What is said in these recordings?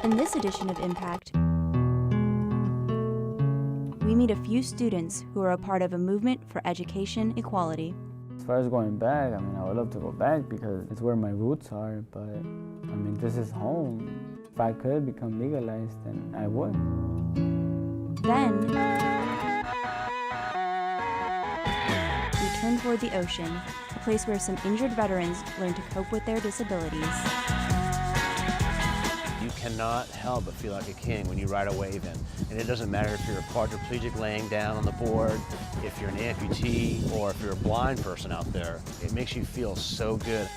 In this edition of Impact, we meet a few students who are a part of a movement for education equality. As far as going back, I would love to go back because it's where my roots are, but this is home. If I could become legalized, then I would. Then, we turn toward the ocean, a place where some injured veterans learn to cope with their disabilities. You cannot help but feel like a king when you ride a wave in. And it doesn't matter if you're a quadriplegic laying down on the board, if you're an amputee, or if you're a blind person out there. It makes you feel so good.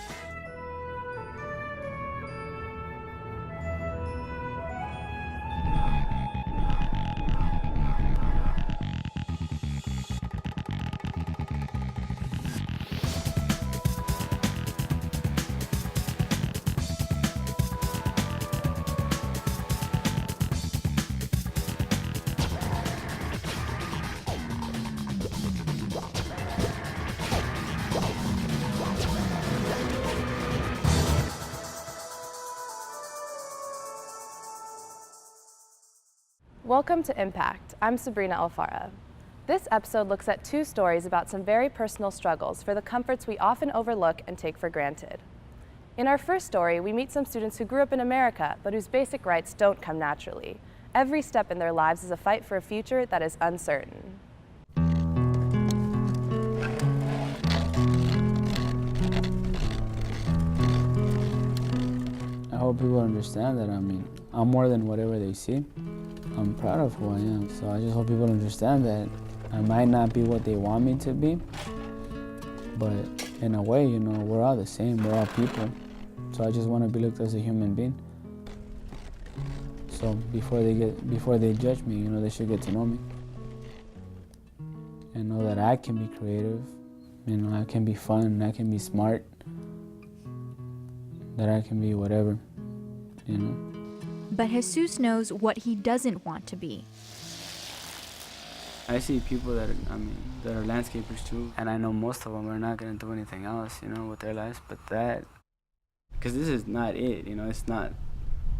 Welcome to Impact. I'm Sabrina Alfara. This episode looks at two stories about some very personal struggles for the comforts we often overlook and take for granted. In our first story, we meet some students who grew up in America, but whose basic rights don't come naturally. Every step in their lives is a fight for a future that is uncertain. I hope people understand that, I'm more than whatever they see. I'm proud of who I am, so I just hope people understand that I might not be what they want me to be, but in a way, we're all the same, we're all people. So I just want to be looked as a human being. So before they judge me, they should get to know me. And know that I can be creative, I can be fun, I can be smart, that I can be whatever, But Jesus knows what he doesn't want to be. I see people that are landscapers too, and I know most of them are not going to do anything else, with their lives, but because this is not it, it's not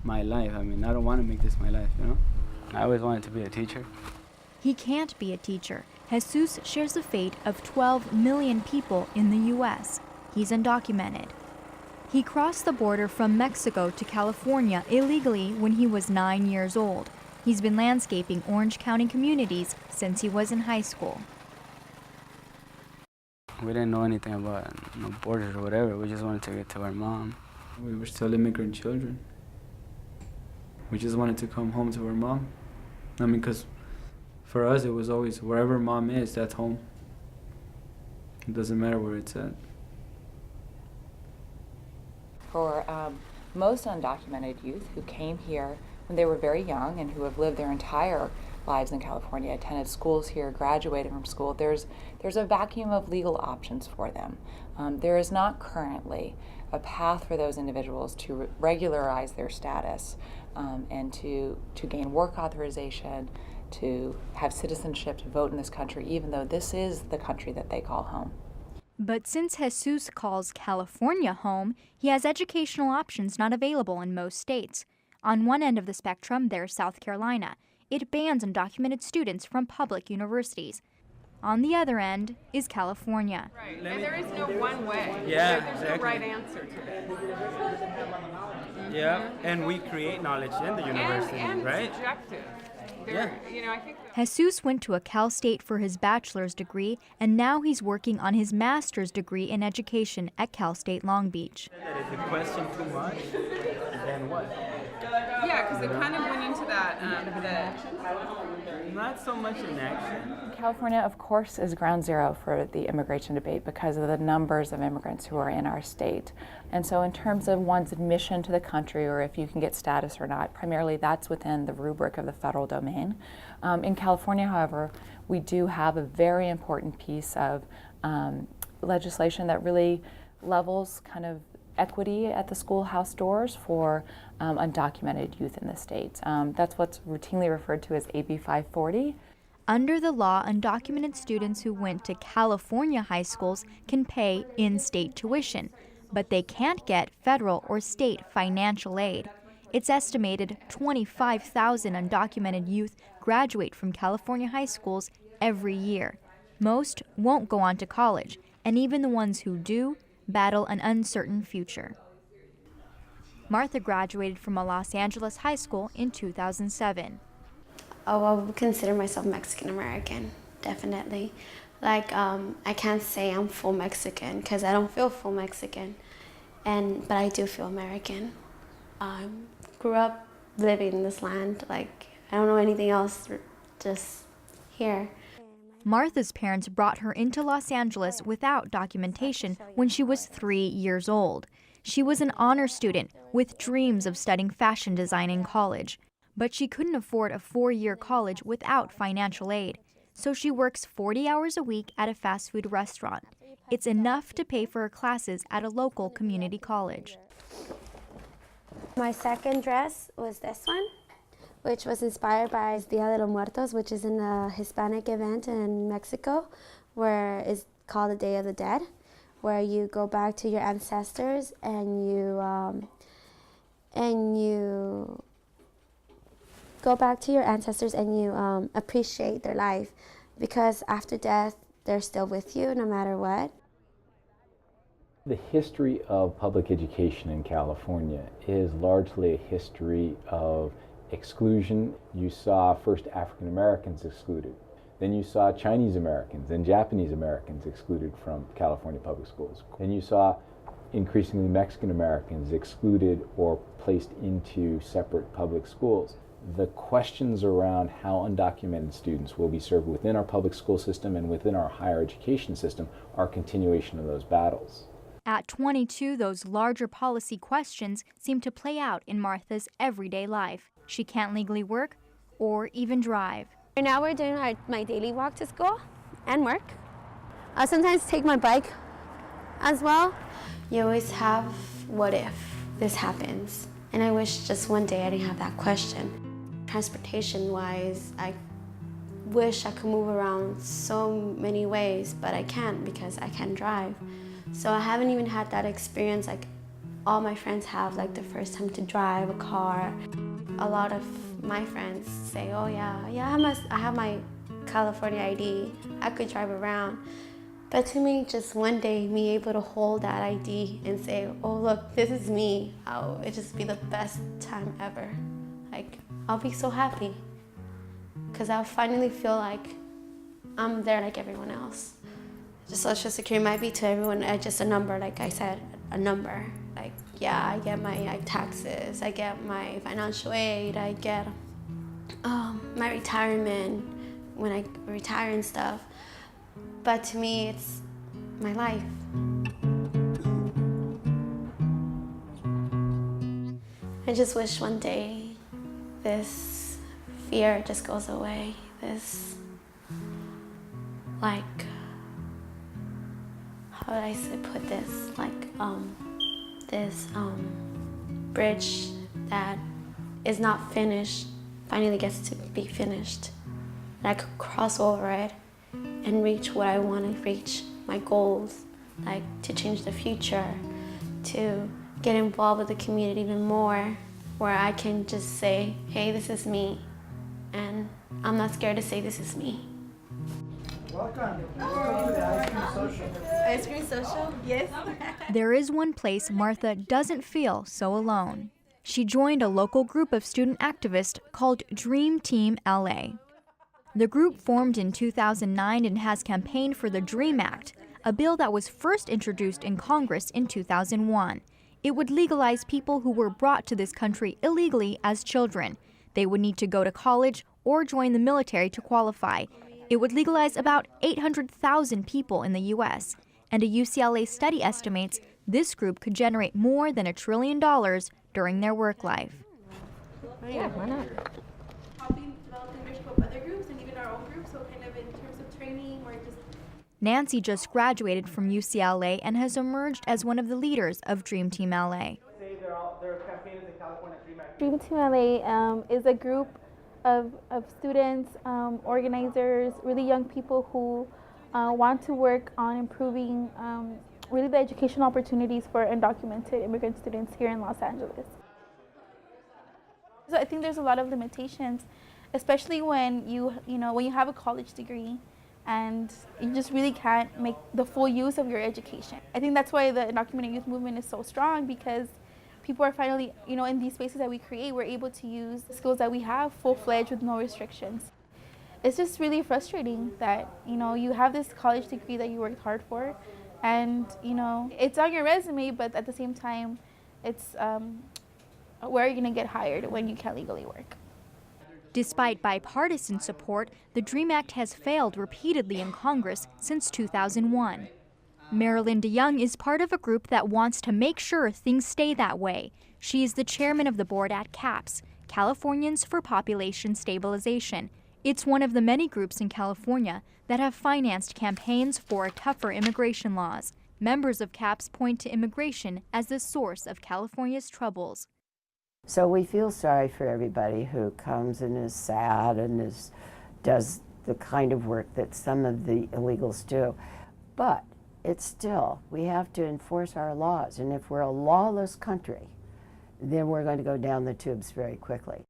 my life. I don't want to make this my life, I always wanted to be a teacher. He can't be a teacher. Jesus shares the fate of 12 million people in the U.S. He's undocumented. He crossed the border from Mexico to California illegally when he was 9 years old. He's been landscaping Orange County communities since he was in high school. We didn't know anything about borders or whatever. We just wanted to get to our mom. We were still immigrant children. We just wanted to come home to our mom. Because for us it was always wherever mom is, that's home. It doesn't matter where it's at. For most undocumented youth who came here when they were very young and who have lived their entire lives in California, attended schools here, graduated from school, there's a vacuum of legal options for them. There is not currently a path for those individuals to regularize their status and to gain work authorization, to have citizenship, to vote in this country, even though this is the country that they call home. But since Jesus calls California home, he has educational options not available in most states. On one end of the spectrum, there's South Carolina. It bans undocumented students from public universities. On the other end is California. Right, and there is no one way. Yeah, there's exactly. no right answer to it. Yeah, and we create knowledge in the university, and right? Subjective. Yeah. I think Jesus went to a Cal State for his bachelor's degree, and now he's working on his master's degree in education at Cal State Long Beach. That if you question too much, then what? Yeah, because it kind of went into that, Not so much in action. California, of course, is ground zero for the immigration debate because of the numbers of immigrants who are in our state. And so in terms of one's admission to the country or if you can get status or not, primarily that's within the rubric of the federal domain. In California, however, we do have a very important piece of legislation that really levels kind of equity at the schoolhouse doors for undocumented youth in the state. That's what's routinely referred to as AB 540. Under the law, undocumented students who went to California high schools can pay in-state tuition, but they can't get federal or state financial aid. It's estimated 25,000 undocumented youth graduate from California high schools every year. Most won't go on to college, and even the ones who do battle an uncertain future. Martha graduated from a Los Angeles high school in 2007. Oh, I would consider myself Mexican American, definitely. Like, I can't say I'm full Mexican because I don't feel full Mexican, but I do feel American. Grew up living in this land, like, I don't know anything else, just here. Martha's parents brought her into Los Angeles without documentation when she was 3 years old. She was an honor student with dreams of studying fashion design in college, but she couldn't afford a 4-year college without financial aid. So she works 40 hours a week at a fast food restaurant. It's enough to pay for her classes at a local community college. My second dress was this one, which was inspired by Dia de los Muertos, which is in a Hispanic event in Mexico, where it's called the Day of the Dead, where you go back to your ancestors and you appreciate their life, because after death, they're still with you no matter what. The history of public education in California is largely a history of exclusion. You saw first African Americans excluded. Then you saw Chinese Americans and Japanese Americans excluded from California public schools. Then you saw increasingly Mexican Americans excluded or placed into separate public schools. The questions around how undocumented students will be served within our public school system and within our higher education system are a continuation of those battles. At 22, those larger policy questions seem to play out in Martha's everyday life. She can't legally work or even drive. Right now we're doing my daily walk to school and work. I sometimes take my bike as well. You always have, what if this happens? And I wish just one day I didn't have that question. Transportation-wise, I wish I could move around so many ways, but I can't because I can't drive. So I haven't even had that experience like all my friends have, like the first time to drive a car. A lot of my friends say, oh yeah, I have my California ID, I could drive around. But to me, just one day, me able to hold that ID and say, oh look, this is me, it'd just be the best time ever. Like, I'll be so happy, because I'll finally feel like I'm there like everyone else. Just Social Security might be to everyone just a number, like I said, a number. Like, yeah, I get my taxes, I get my financial aid, I get my retirement when I retire and stuff. But to me, it's my life. I just wish one day this fear just goes away. This, like, how do I put this? Like, this bridge that is not finished finally gets to be finished. And I could cross over it and reach what I want to reach, my goals, like to change the future, to get involved with the community even more, where I can just say, hey, this is me, and I'm not scared to say this is me. Welcome. Welcome to the Ice Cream Social. Ice Cream Social? Yes. There is one place Martha doesn't feel so alone. She joined a local group of student activists called Dream Team LA. The group formed in 2009 and has campaigned for the DREAM Act, a bill that was first introduced in Congress in 2001. It would legalize people who were brought to this country illegally as children. They would need to go to college or join the military to qualify. It would legalize about 800,000 people in the U.S., and a UCLA study estimates this group could generate more than $1 trillion during their work life. Yeah, why not? Helping develop leadership of other groups and even our own group, so kind of in terms of training or just... Nancy just graduated from UCLA and has emerged as one of the leaders of Dream Team LA. Dream Team LA is a group of students, organizers, really young people who want to work on improving really the educational opportunities for undocumented immigrant students here in Los Angeles. So I think there's a lot of limitations, especially when when you have a college degree and you just really can't make the full use of your education. I think that's why the undocumented youth movement is so strong, because people are finally, in these spaces that we create, we're able to use the skills that we have full-fledged with no restrictions. It's just really frustrating that, you have this college degree that you worked hard for, and, it's on your resume, but at the same time, it's where are you going to get hired when you can't legally work? Despite bipartisan support, the DREAM Act has failed repeatedly in Congress since 2001. Marilyn DeYoung is part of a group that wants to make sure things stay that way. She is the chairman of the board at CAPS, Californians for Population Stabilization. It's one of the many groups in California that have financed campaigns for tougher immigration laws. Members of CAPS point to immigration as the source of California's troubles. So we feel sorry for everybody who comes and is sad and does the kind of work that some of the illegals do. But it's still, we have to enforce our laws. And if we're a lawless country, then we're going to go down the tubes very quickly.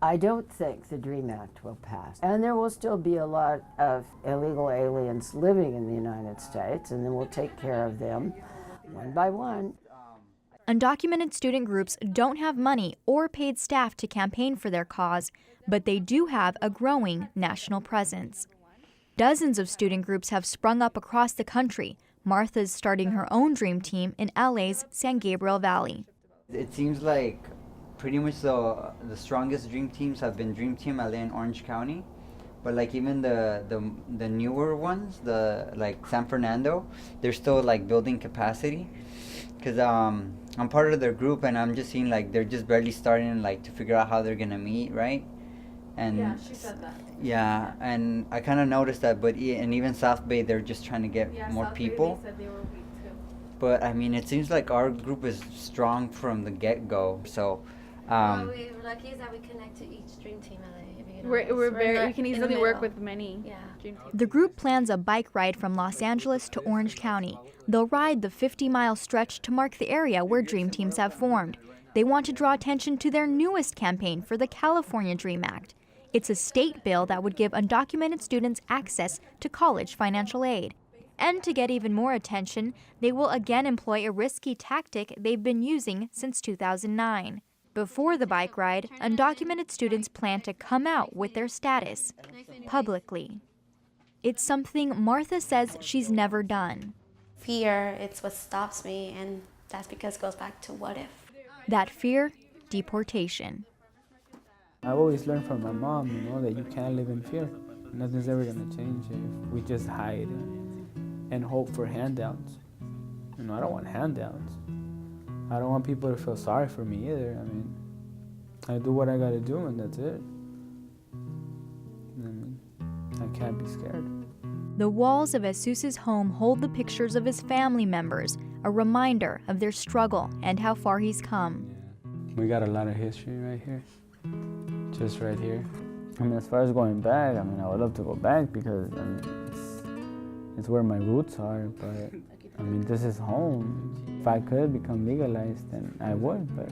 I don't think the DREAM Act will pass. And there will still be a lot of illegal aliens living in the United States, and then we'll take care of them one by one. Undocumented student groups don't have money or paid staff to campaign for their cause, but they do have a growing national presence. Dozens of student groups have sprung up across the country. Martha's starting her own dream team in LA's San Gabriel Valley. It seems like pretty much the strongest dream teams have been Dream Team LA and Orange County, but like even the newer ones, like San Fernando, they're still like building capacity. Because I'm part of their group, and I'm just seeing like they're just barely starting like to figure out how they're gonna meet, right? And Yeah, she said that. Yeah, and I kind of noticed that, but and even South Bay, they're just trying to get more South people. Bay, they said they were weak too. But I mean, it seems like our group is strong from the get-go. So. What we're lucky is that we connect to each Dream Team LA. We can easily work with many. Yeah. The group plans a bike ride from Los Angeles to Orange County. They'll ride the 50-mile stretch to mark the area where dream teams have formed. They want to draw attention to their newest campaign for the California DREAM Act. It's a state bill that would give undocumented students access to college financial aid. And to get even more attention, they will again employ a risky tactic they've been using since 2009. Before the bike ride, undocumented students plan to come out with their status publicly. It's something Martha says she's never done. Fear, it's what stops me, and that's because it goes back to what if. That fear, deportation. I've always learned from my mom, that you can't live in fear. Nothing's ever gonna change if we just hide and hope for handouts. I don't want handouts. I don't want people to feel sorry for me either. I mean, I do what I gotta do and that's it. I can't be scared. The walls of Jesus' home hold the pictures of his family members, a reminder of their struggle and how far he's come. We got a lot of history right here, just right here. As far as going back, I would love to go back because, it's where my roots are, but, this is home. If I could become legalized, then I would, but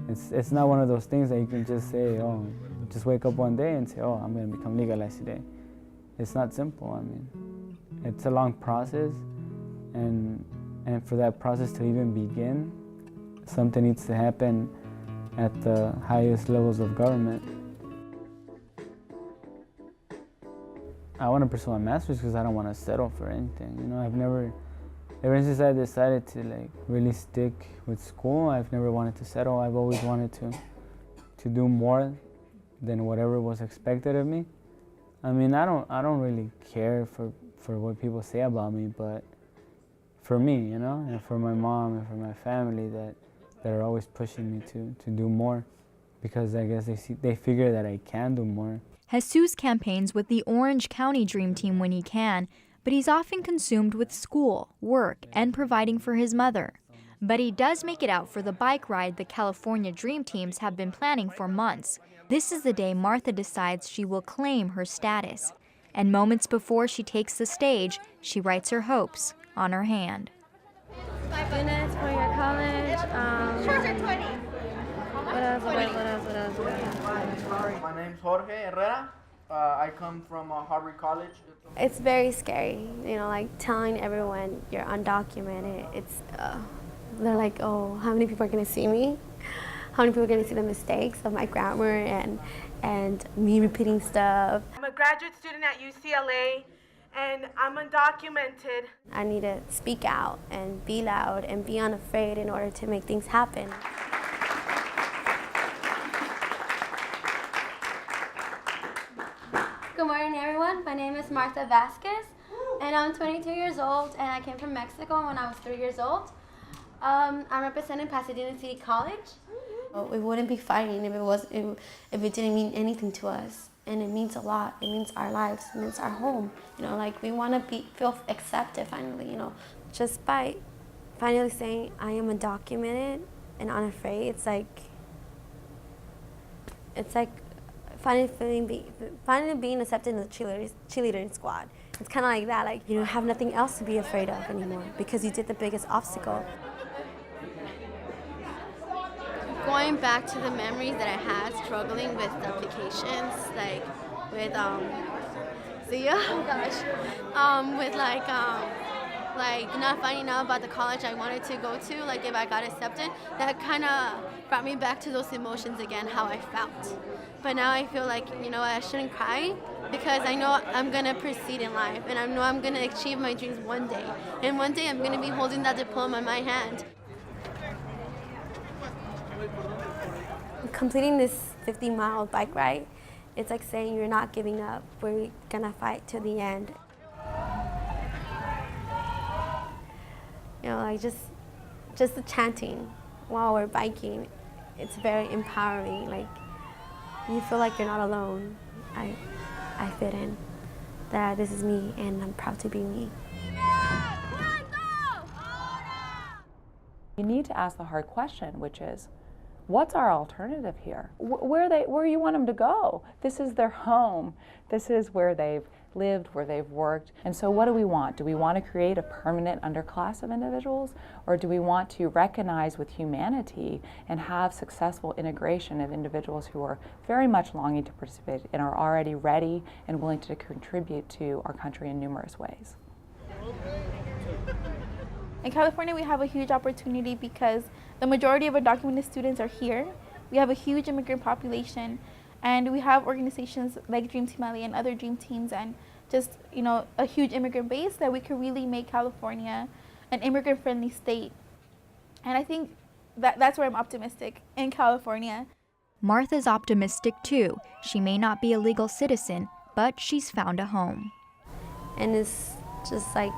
it's not one of those things that you can just say, just wake up one day and say, I'm gonna become legalized today. It's not simple, it's a long process, and for that process to even begin, something needs to happen at the highest levels of government. I want to pursue a master's because I don't want to settle for anything. I've never, ever since I decided to really stick with school, I've never wanted to settle. I've always wanted to do more than whatever was expected of me. I don't really care for what people say about me, but for me, and for my mom and for my family that are always pushing me to do more, because I guess they figure that I can do more. Jesus campaigns with the Orange County Dream Team when he can, but he's often consumed with school, work, and providing for his mother. But he does make it out for the bike ride the California Dream Teams have been planning for months. This is the day Martha decides she will claim her status. And moments before she takes the stage, she writes her hopes on her hand. Units for your college. Shorts are 20. What else? name's Jorge Herrera. I come from Harvard College. It's very scary, you know, like telling everyone you're undocumented. It's, they're like, oh, how many people are going to see me? How many people are going to see the mistakes of my grammar and me repeating stuff? I'm a graduate student at UCLA, and I'm undocumented. I need to speak out and be loud and be unafraid in order to make things happen. Good morning, everyone. My name is Martha Vasquez, and I'm 22 years old, and I came from Mexico when I was 3 years old. I'm representing Pasadena City College. We wouldn't be fighting if it didn't mean anything to us, and it means a lot. It means our lives. It means our home. You know, like we want to feel accepted finally. You know, just by finally saying I am undocumented and unafraid. It's like finally being accepted in the cheerleading squad. It's kind of like that. Like you don't have nothing else to be afraid of anymore because you did the biggest obstacle. Going back to the memories that I had struggling with the applications, like with with like not finding out about the college I wanted to go to, like if I got accepted, that kind of brought me back to those emotions again, how I felt. But now I feel like, you know, I shouldn't cry because I know I'm gonna proceed in life and I know I'm gonna achieve my dreams one day. And one day I'm gonna be holding that diploma in my hand. Completing this 50-mile bike ride, it's like saying you're not giving up. We're gonna fight to the end. You know, like just the chanting while we're biking, it's very empowering. Like you feel like you're not alone. I fit in. That this is me, and I'm proud to be me. You need to ask the hard question, which is, what's our alternative here? Where you want them to go? This is their home. This is where they've lived, where they've worked. And so what do we want? Do we want to create a permanent underclass of individuals? Or do we want to recognize with humanity and have successful integration of individuals who are very much longing to participate and are already ready and willing to contribute to our country in numerous ways? In California, we have a huge opportunity because the majority of undocumented students are here. We have a huge immigrant population, and we have organizations like Dream Team LA and other Dream Teams, and just, you know, a huge immigrant base that we could really make California an immigrant-friendly state. And I think that's where I'm optimistic in California. Martha's optimistic too. She may not be a legal citizen, but she's found a home. And it's just like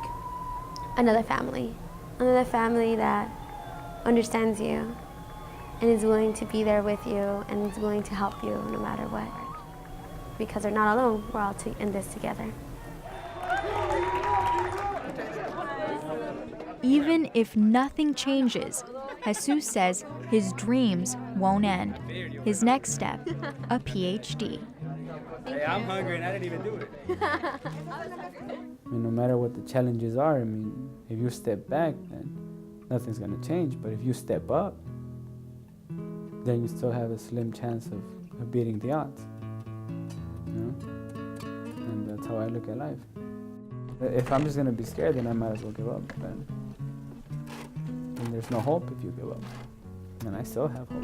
another family that understands you and is willing to be there with you and is willing to help you no matter what. Because they're not alone, we're all in this together. Even if nothing changes, Jesus says his dreams won't end. His next step, a PhD. Hey, I'm hungry and I didn't even do it. I mean, no matter what the challenges are, I mean, if you step back, then nothing's gonna change. But if you step up, then you still have a slim chance of beating the odds. You know? And that's how I look at life. If I'm just gonna be scared, then I might as well give up. And there's no hope if you give up. And I still have hope.